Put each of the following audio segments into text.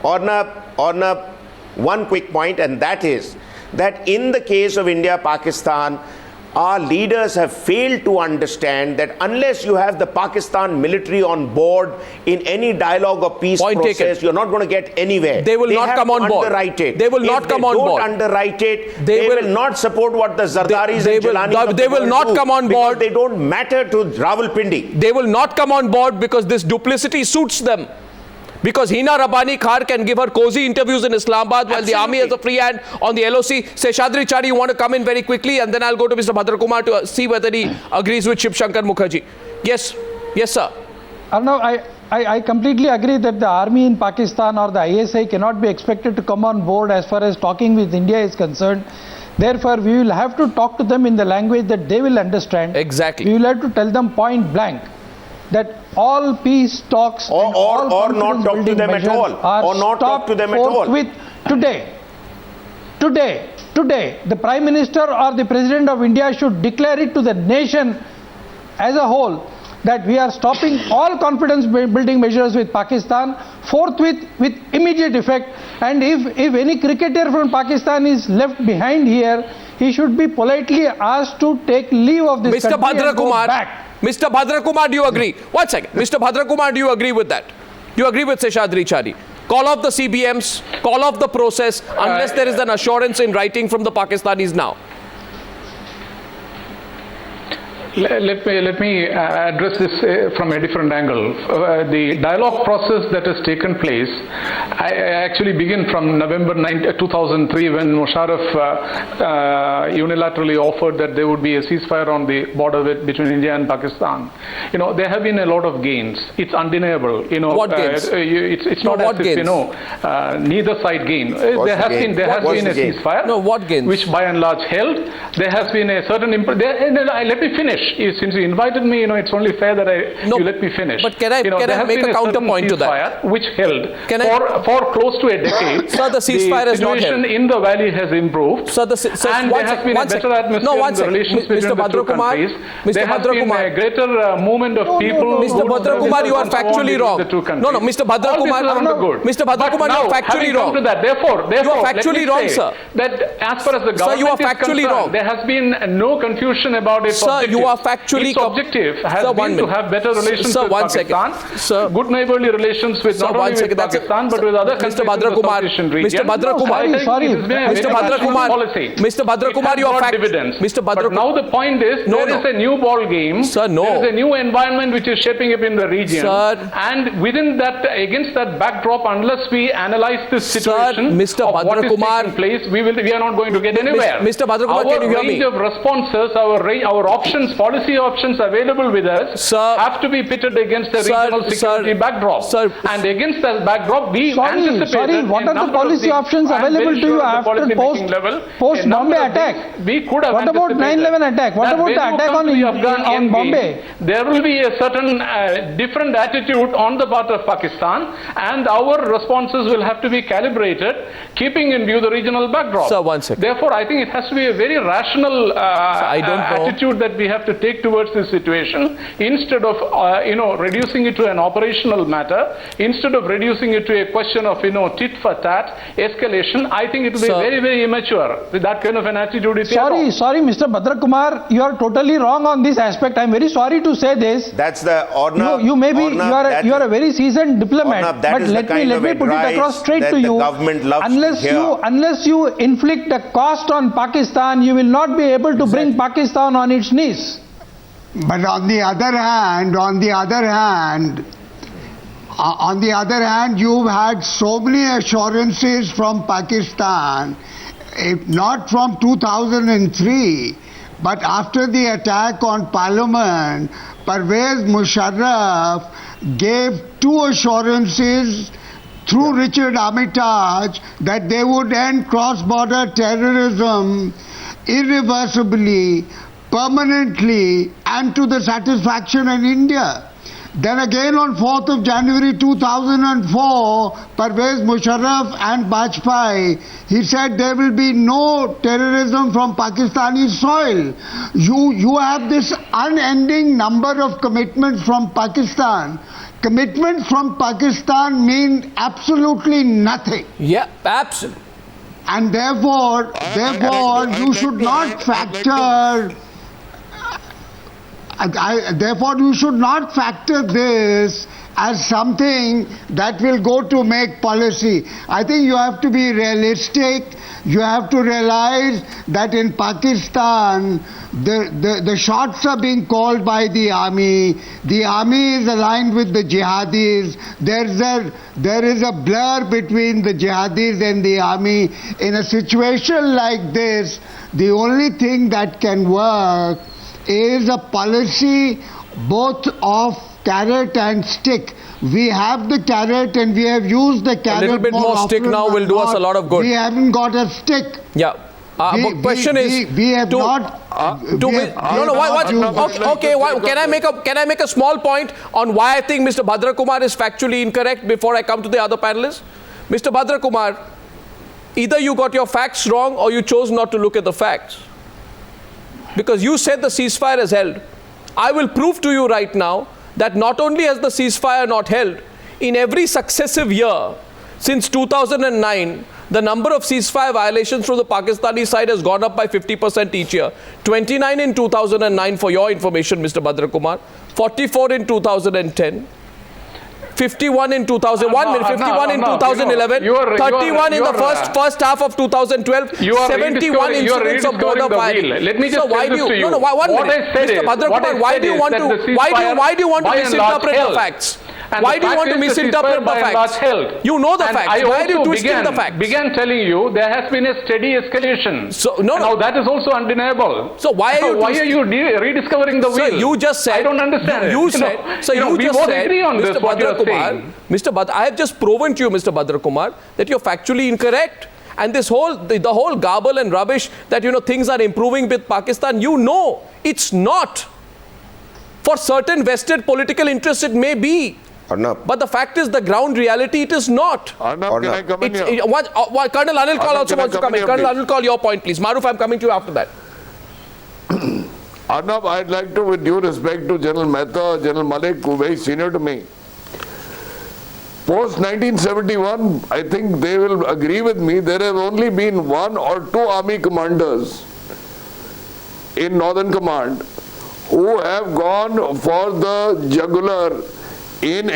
on one quick point, and that is that in the case of India-Pakistan, our leaders have failed to understand that unless you have the Pakistan military on board in any dialogue or peace process, you're not going to get anywhere. They will not come on board. They will not come on board. If they don't underwrite it, they will not support what the Zardaris and Jilanis they will not come on board. They don't matter to Rawalpindi. They will not come on board because this duplicity suits them. Because Hina Rabbani Khar can give her cozy interviews in Islamabad while the army has a free hand on the LOC. Seshadri Chari, you want to come in very quickly, and then I'll go to Mr. Bhadra Kumar to see whether he agrees with Shiv Shankar Mukherjee. Yes, sir. Arnav, I completely agree that the army in Pakistan or the ISI cannot be expected to come on board as far as talking with India is concerned. Therefore, we will have to talk to them in the language that they will understand. Exactly. We will have to tell them point blank that all peace talks or not talk to them at all, or not talk to them at all. Today, the Prime Minister or the President of India should declare it to the nation as a whole that we are stopping all confidence building measures with Pakistan forthwith with immediate effect, and if any cricketer from Pakistan is left behind here, he should be politely asked to take leave of this country and go back. Mr. Bhadra Kumar, do you agree? 1 second. Mr. Bhadra Kumar, do you agree with that? Do you agree with Seshadri Chari? Call off the CBMs, call off the process unless there is an assurance in writing from the Pakistanis now. Let me address this from a different angle. The dialogue process that has taken place, I actually begin from November 2003 when Musharraf unilaterally offered that there would be a ceasefire on the border between India and Pakistan. You know, there have been a lot of gains. It's undeniable. You know, what gains? It's not as if, you know, neither side gained. There has been a ceasefire. No, what gains? Which by and large held. There has been a certain let me finish. Since you invited me, you know, it's only fair that you let me finish. But can I make a counterpoint to that? Which held for close to a decade. Sir, the ceasefire is not held. The situation in the valley has improved. Sir, and there has been a better atmosphere in the relations between the two countries. There has been a greater movement of people. Mr. Bhadra Kumar, you are factually wrong. No, Mr. Bhadra Kumar, Mr. Bhadra Kumar, you are factually wrong. Therefore, you are factually wrong, sir. That as far as the government is concerned, there has been no confusion about it. Sir, you are factually its objective has been to have better relations with Pakistan, good neighborly relations with not only with Pakistan but with other countries in the South Asian region. Mr. Bhadra Kumar, Mr. Bhadra Kumar, you are dividends. Mr. Bhadra But now the point is there is a new ball game. Sir, there is a new environment which is shaping up in the region. Sir, and within that, against that backdrop, unless we analyze this situation Mr. of what is taking place, we are not going to get anywhere. Mr. Bhadra Kumar, can you hear me? Our range of responses, our options, policy options available with us have to be pitted against a regional security backdrop. And against that backdrop, we anticipated what are the policy options available to you after post-Bombay attack? We could have What about 9/11 attack? What about the attack on Bombay? There will be a certain different attitude on the part of Pakistan, and our responses will have to be calibrated, keeping in view the regional backdrop. Sir, 1 second. Therefore, I think it has to be a very rational attitude that we have to take towards this situation, instead of reducing it to an operational matter, instead of reducing it to a question of tit for tat escalation. I think it will be very, very immature with that kind of an attitude. Sorry, Mr. Bhadra Kumar, you are totally wrong on this aspect. I'm very sorry to say this. That's the Orna. You may be you are a very seasoned diplomat, but let me put it across straight to you. Unless you inflict a cost on Pakistan, you will not be able to bring Pakistan on its knees. But on the other hand, you've had so many assurances from Pakistan, if not from 2003, but after the attack on Parliament, Pervez Musharraf gave 2 assurances through Richard Armitage that they would end cross-border terrorism irreversibly, permanently, and to the satisfaction in India. Then again on 4th of January 2004, Pervez Musharraf and Bajpayee, he said there will be no terrorism from Pakistani soil. You have this unending number of commitments from Pakistan. commitments from Pakistan mean absolutely nothing. Yeah, absolutely. And therefore, you should not factor. Therefore, you should not factor this as something that will go to make policy. I think you have to be realistic. You have to realize that in Pakistan, the shots are being called by the army. The army is aligned with the jihadis. There is a blur between the jihadis and the army. In a situation like this, the only thing that can work is a policy both of carrot and stick. We have the carrot and we have used the carrot. A little bit more stick now will do us a lot of good. We haven't got a stick. Yeah. But question is, we have to- not. Okay. Why, can I make a small point on why I think Mr. Bhadra Kumar is factually incorrect before I come to the other panelists? Mr. Bhadra Kumar, either you got your facts wrong or you chose not to look at the facts. Because you said the ceasefire is held. I will prove to you right now that not only has the ceasefire not held, in every successive year since 2009, the number of ceasefire violations from the Pakistani side has gone up by 50% each year. 29 in 2009 for your information, Mr. Bhadra Kumar, 44 in 2010, 51 in 2001, 51 in 2011, 31 in the first half of 2012, 71 incidents of border firing. Let me just so why tell do this to you. No, What I said Mr. is, Bhadra Kumar, why do you want to misinterpret the facts? Why do you want to misinterpret the facts? You know the facts. Why are you twisting the facts? Began telling you there has been a steady escalation. So, Now that is also undeniable. So why are you rediscovering the wheel? Sir, you just said. I don't understand. You said. We both agree on this. What you are saying. Mr. Bhadra, I have just proven to you, Mr. Bhadra Kumar, that you're factually incorrect. And this whole, the whole garble and rubbish that, things are improving with Pakistan, it's not. For certain vested political interests, it may be. Arnab. But the fact is, the ground reality, it is not. Arnab, can I come in here? Colonel Anil Kaul also wants to come in. Colonel Anil Kaul, your point, please. Maruf, I'm coming to you after that. Arnab, I'd like to, with due respect to General Mehta, General Malik, who are very senior to me, post 1971, I think they will agree with me, there have only been 1 or 2 army commanders in Northern Command who have gone for the jugular in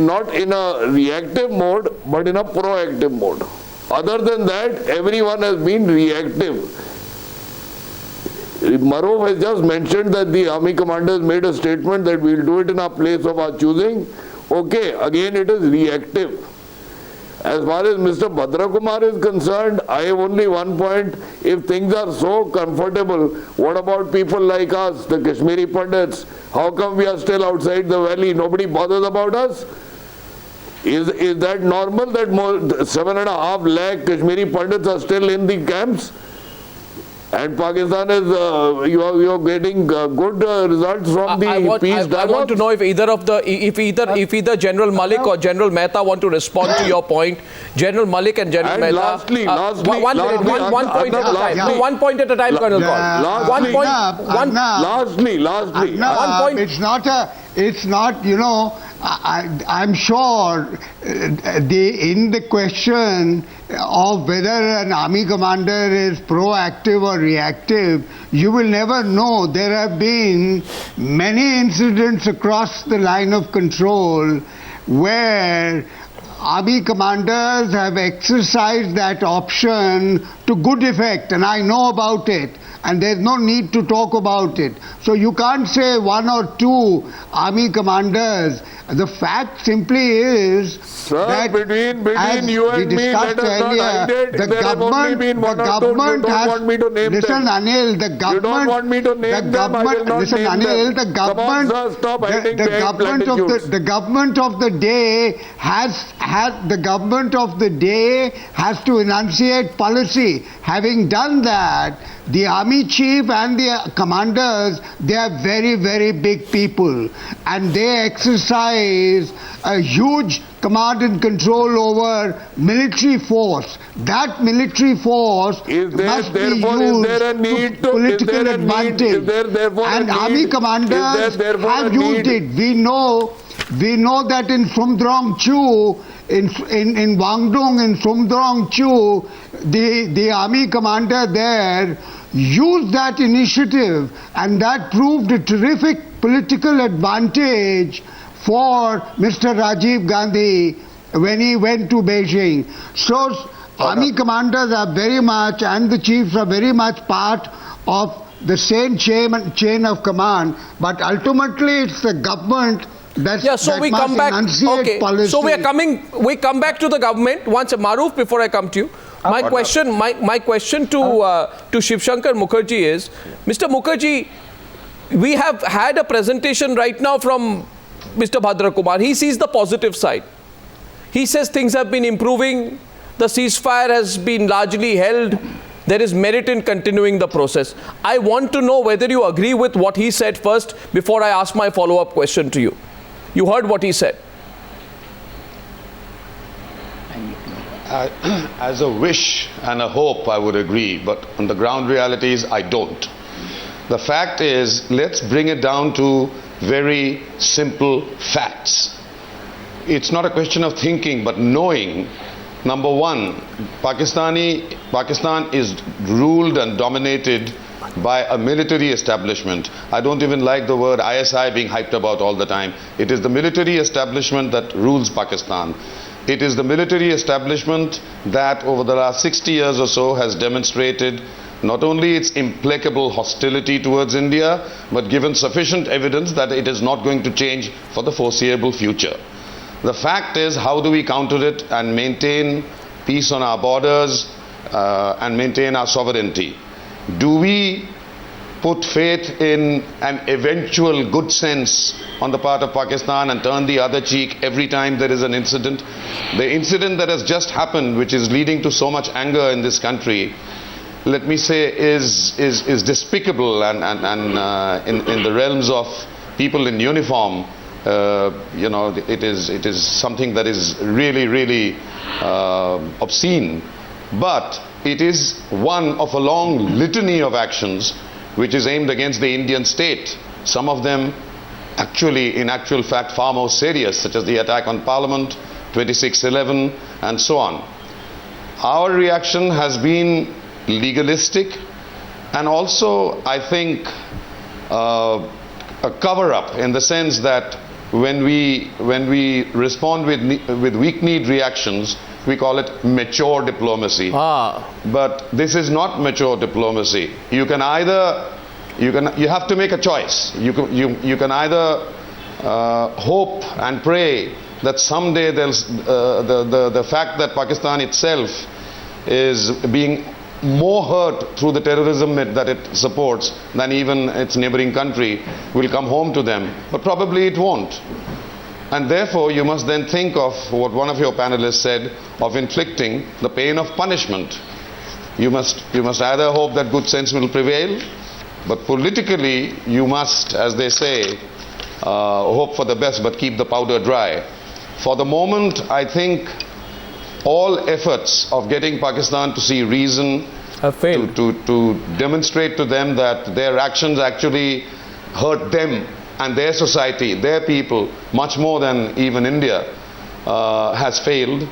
not in a reactive mode, but in a proactive mode. Other than that, everyone has been reactive. Maruf has just mentioned that the army commanders made a statement that we'll do it in a place of our choosing. Okay, again it is reactive. As far as Mr. Bhadra Kumar is concerned, I have only one point. If things are so comfortable, what about people like us, the Kashmiri Pandits? How come we are still outside the valley? Nobody bothers about us? Is that normal that more 7.5 lakh Kashmiri Pandits are still in the camps? And Pakistan is, you are getting good results from the peace dialogue. I want to know if either General Malik or General Mehta want to respond to your point. General Malik and General Mehta. Lastly, one point at a time. No, 1 point at a time, Colonel Kaul. 1 point. Lastly. 1 point. It's not, I'm sure in the question of whether an army commander is proactive or reactive, you will never know. There have been many incidents across the line of control where army commanders have exercised that option to good effect, and I know about it. And there's no need to talk about it. So you can't say 1 or 2 army commanders. The fact simply is that between you and me, let us not hide it. There have only been 1 or 2. You don't want me to name listen, them. Anil, the government. You don't want me to name them. I will not listen, name Anil, them. the government. Come on, sir, stop hiding behind the government of the day has to enunciate policy. Having done that, the army army chief and the commanders, they are very, very big people, and they exercise a huge command and control over military force. That military force must be used to political advantage. And army commanders have used it. We know that in Sumdrong Chu, in Wangdong, in Sumdrong Chu, the army commander there used that initiative, and that proved a terrific political advantage for Mr. Rajiv Gandhi when he went to Beijing. So army commanders are very much, and the chiefs are very much part of the same chain of command, but ultimately it's the government so we come back. Okay. Policy. So we come back to the government once. Maruf, before I come to you, my question to Shiv Shankar Mukherjee is, Mr. Mukherjee, we have had a presentation right now from Mr. Bhadra Kumar. He sees the positive side. He says things have been improving. The ceasefire has been largely held. There is merit in continuing the process. I want to know whether you agree with what he said first before I ask my follow-up question to you. You heard what he said. As a wish and a hope, I would agree, but on the ground realities, I don't. The fact is, let's bring it down to very simple facts. It's not a question of thinking, but knowing. Number one, Pakistan is ruled and dominated by a military establishment. I don't even like the word ISI being hyped about all the time. It is the military establishment that rules Pakistan. It is the military establishment that over the last 60 years or so has demonstrated not only its implacable hostility towards India, but given sufficient evidence that it is not going to change for the foreseeable future. The fact is, how do we counter it and maintain peace on our borders and maintain our sovereignty? Do we put faith in an eventual good sense on the part of Pakistan and turn the other cheek every time there is an incident? The incident that has just happened, which is leading to so much anger in this country, let me say, is despicable and in the realms of people in uniform. It is something that is really obscene, but it is one of a long litany of actions which is aimed against the Indian state. Some of them actually, in actual fact, far more serious, such as the attack on Parliament, 26/11, and so on. Our reaction has been legalistic and also, I think, a cover-up, in the sense that when we respond with weak-kneed reactions, we call it mature diplomacy. But this is not mature diplomacy. You have to make a choice. You can either hope and pray that someday the fact that Pakistan itself is being more hurt through the terrorism that it supports than even its neighboring country will come home to them, but probably it won't. And therefore you must then think of what one of your panelists said, of inflicting the pain of punishment. You must either hope that good sense will prevail, but politically you must, as they say, hope for the best but keep the powder dry. For the moment, I think all efforts of getting Pakistan to see reason, have failed. To demonstrate to them that their actions actually hurt them and their society, their people, much more than even India, has failed.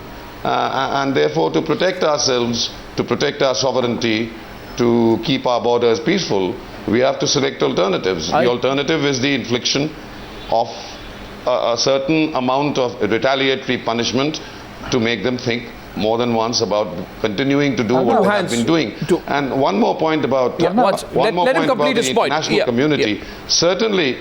And therefore, to protect ourselves, to protect our sovereignty, to keep our borders peaceful, we have to select alternatives. The alternative is the infliction of a certain amount of retaliatory punishment to make them think more than once about continuing to do what they have been doing. And one more point about the international community. Certainly,